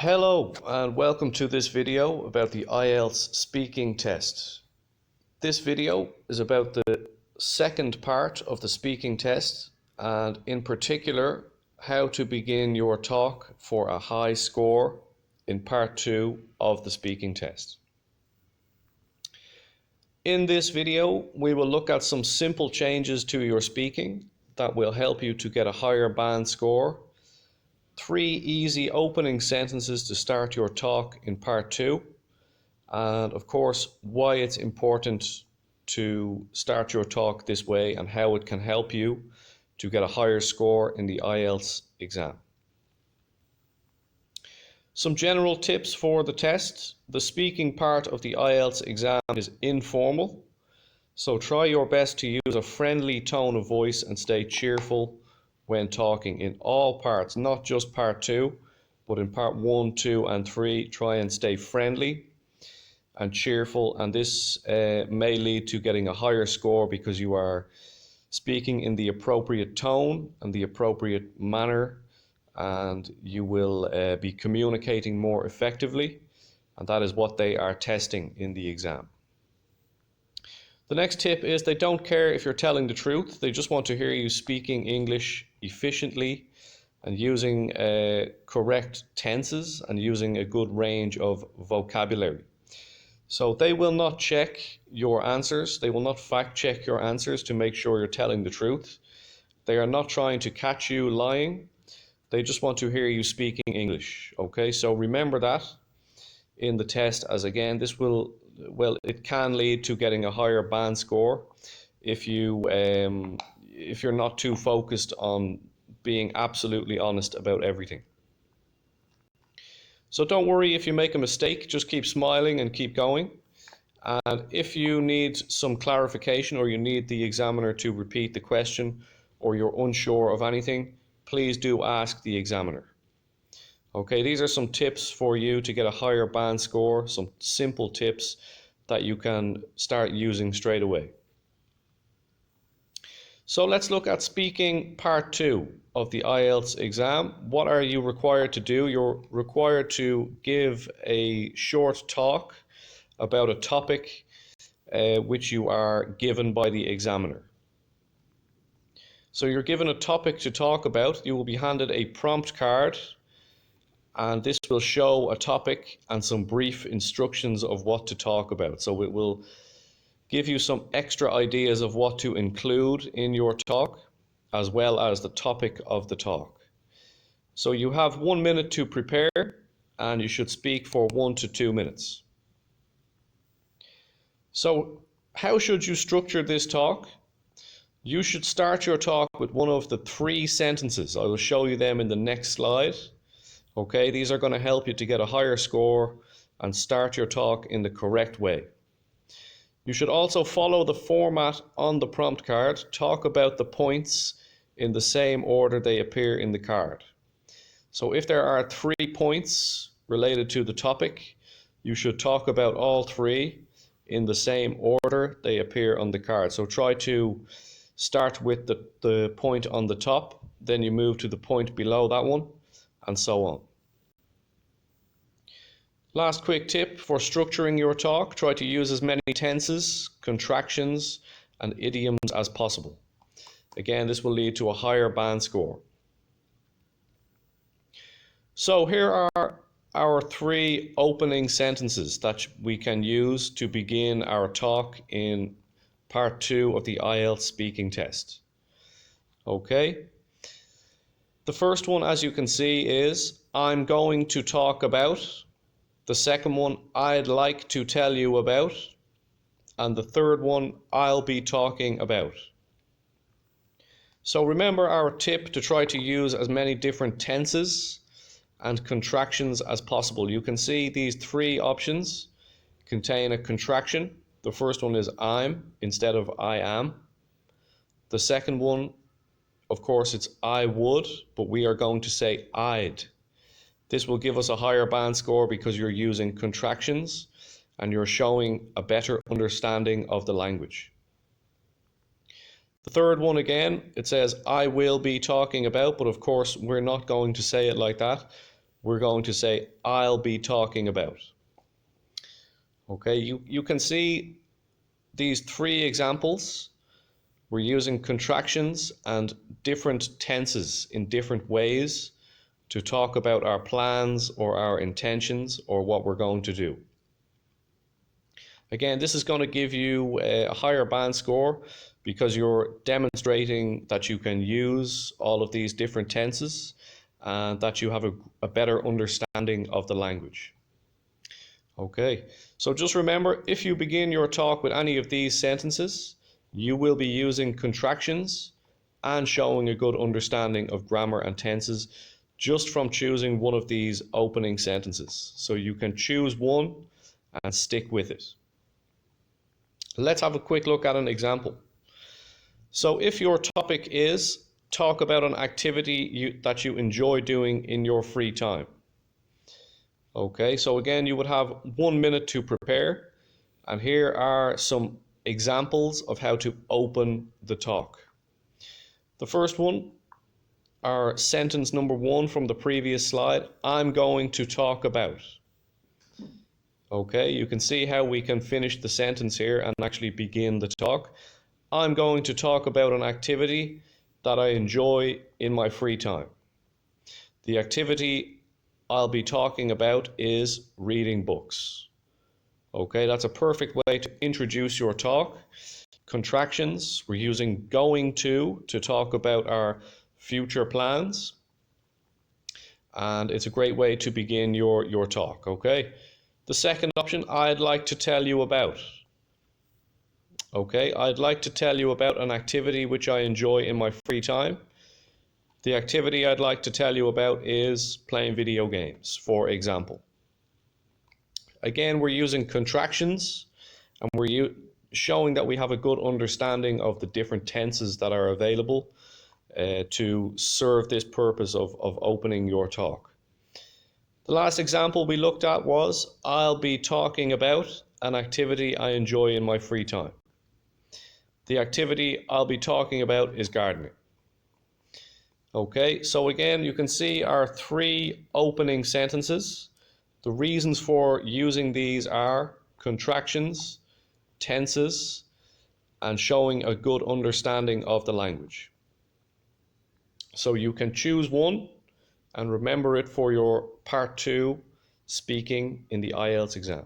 Hello and welcome to this video about the IELTS speaking test. This video is about the second part of the speaking test and in particular how to begin your talk for a high score in part 2 of the speaking test. In this video we will look at some simple changes to your speaking that will help you to get a higher band score. 3 easy opening sentences to start your talk in part 2, and of course why it's important to start your talk this way and how it can help you to get a higher score in the IELTS exam. Some general tips for the test. The speaking part of the IELTS exam is informal, so try your best to use a friendly tone of voice and stay cheerful when talking in all parts, not just part 2, but in part 1, 2 and 3. Try and stay friendly and cheerful, and this may lead to getting a higher score because you are speaking in the appropriate tone and the appropriate manner, and you will be communicating more effectively, and that is what they are testing in the exam. The next tip is they don't care if you're telling the truth. They just want to hear you speaking English efficiently and using correct tenses and using a good range of vocabulary. So they will not check your answers. They will not fact check your answers to make sure you're telling the truth. They are not trying to catch you lying. They just want to hear you speaking English. Okay, so remember that in the test, as again, this will, well, it can lead to getting a higher band score if you're not too focused on being absolutely honest about everything. So don't worry if you make a mistake, just keep smiling and keep going. And if you need some clarification or you need the examiner to repeat the question or you're unsure of anything, please do ask the examiner. Okay, these are some tips for you to get a higher band score, some simple tips that you can start using straight away. So let's look at speaking part 2 of the IELTS exam. What are you required to do? You're required to give a short talk about a topic which you are given by the examiner. So you're given a topic to talk about. You will be handed a prompt card, and this will show a topic and some brief instructions of what to talk about. So it will give you some extra ideas of what to include in your talk, as well as the topic of the talk. So you have 1 minute to prepare, and you should speak for 1 to 2 minutes. So how should you structure this talk? You should start your talk with one of the 3 sentences. I will show you them in the next slide. Okay, these are going to help you to get a higher score and start your talk in the correct way. You should also follow the format on the prompt card. Talk about the points in the same order they appear in the card. So if there are 3 points related to the topic, you should talk about all 3 in the same order they appear on the card. So try to start with the point on the top, then you move to the point below that one, and so on. Last quick tip for structuring your talk: try to use as many tenses, contractions, and idioms as possible. Again, this will lead to a higher band score. So here are our 3 opening sentences that we can use to begin our talk in part 2 of the IELTS speaking test. Okay. The first one, as you can see, is I'm going to talk about. The second one, I'd like to tell you about. And the third one, I'll be talking about. So remember our tip to try to use as many different tenses and contractions as possible. You can see these 3 options contain a contraction. The first one is I'm instead of I am. The second one, of course, it's I would, but we are going to say I'd. This will give us a higher band score because you're using contractions and you're showing a better understanding of the language. The third one, again, it says I will be talking about, but of course we're not going to say it like that. we're going to say, I'll be talking about. Okay, you can see these three examples. We're using contractions and different tenses in different ways to talk about our plans or our intentions or what we're going to do. Again, this is going to give you a higher band score because you're demonstrating that you can use all of these different tenses and that you have a better understanding of the language. Okay, so just remember, if you begin your talk with any of these sentences, you will be using contractions and showing a good understanding of grammar and tenses just from choosing one of these opening sentences. So you can choose one and stick with it. Let's have a quick look at an example. So if your topic is talk about an activity that you enjoy doing in your free time. Okay, so again, you would have 1 minute to prepare, and here are some examples of how to open the talk. The first one, our sentence number 1 from the previous slide, I'm going to talk about. Okay, you can see how we can finish the sentence here and actually begin the talk. I'm going to talk about an activity that I enjoy in my free time. The activity I'll be talking about is reading books. Okay, that's a perfect way to introduce your talk. Contractions, we're using going to talk about our future plans. And it's a great way to begin your talk, okay? The second option, I'd like to tell you about. Okay, I'd like to tell you about an activity which I enjoy in my free time. The activity I'd like to tell you about is playing video games, for example. Again, we're using contractions and we're showing that we have a good understanding of the different tenses that are available to serve this purpose of opening your talk. The last example we looked at was, I'll be talking about an activity I enjoy in my free time. The activity I'll be talking about is gardening. Okay, so again, you can see our 3 opening sentences. The reasons for using these are contractions, tenses, and showing a good understanding of the language. So you can choose one and remember it for your part 2 speaking in the IELTS exam.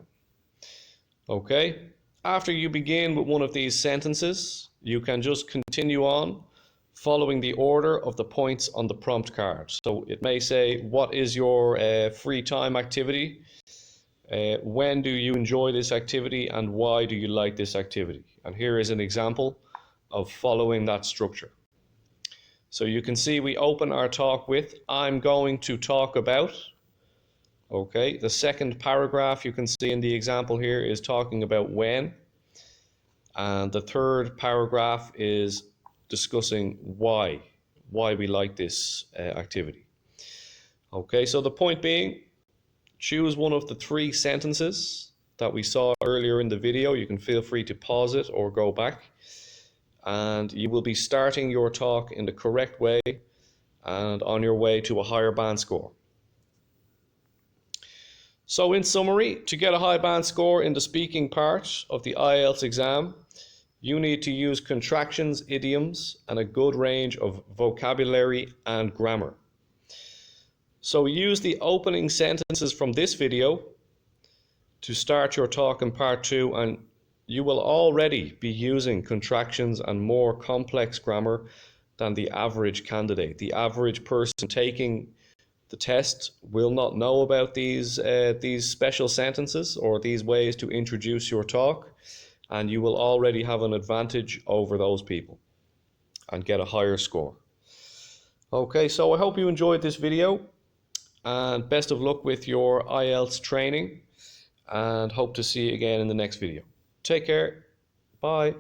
Okay, after you begin with one of these sentences, you can just continue on following the order of the points on the prompt card. So it may say, what is your free time activity? When do you enjoy this activity and why do you like this activity? And here is an example of following that structure. So you can see we open our talk with, I'm going to talk about. Okay, the second paragraph you can see in the example here is talking about when. And the third paragraph is discussing why we like this activity. Okay, so the point being, choose one of the 3 sentences that we saw earlier in the video. You can feel free to pause it or go back. And you will be starting your talk in the correct way and on your way to a higher band score. So in summary, to get a high band score in the speaking part of the IELTS exam, you need to use contractions, idioms, and a good range of vocabulary and grammar. So use the opening sentences from this video to start your talk in part 2, and you will already be using contractions and more complex grammar than the average candidate. The average person taking the test will not know about these special sentences or these ways to introduce your talk, and you will already have an advantage over those people and get a higher score. Okay, so I hope you enjoyed this video and best of luck with your IELTS training, and hope to see you again in the next video. Take care. Bye.